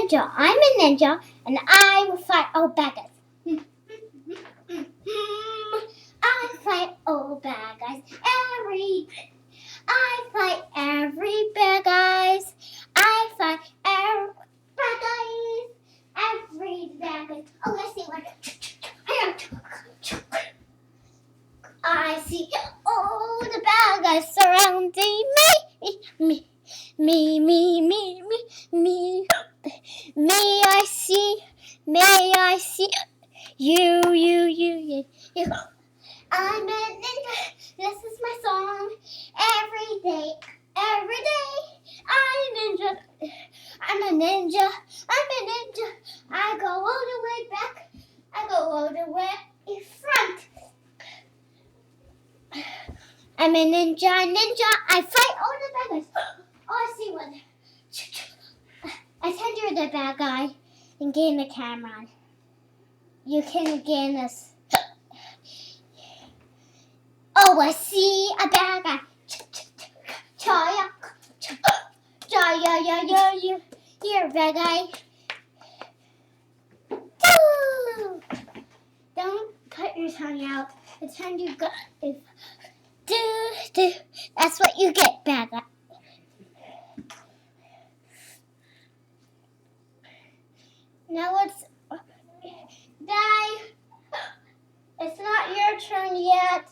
ninja. I'm a ninja, and I will fight all bad guys. I fight all bad guys. I fight every bad guys. I fight every bad guys. Every bad guys. Oh, let's see what. I see all the bad guys surrounding me. May I see you. I'm a ninja. This is my song. Every day. I'm a ninja. I go all the way back. I go all the way in front. I'm a ninja. I fight all the bad guys. Oh, I see one. I send you the bad guy and gain the camera. You can gain this. Oh, I see a bad guy. Here, bad guy. Don't cut your tongue out. The time you got is do. That's what you get, bad guy. Now let's die. It's not your turn yet.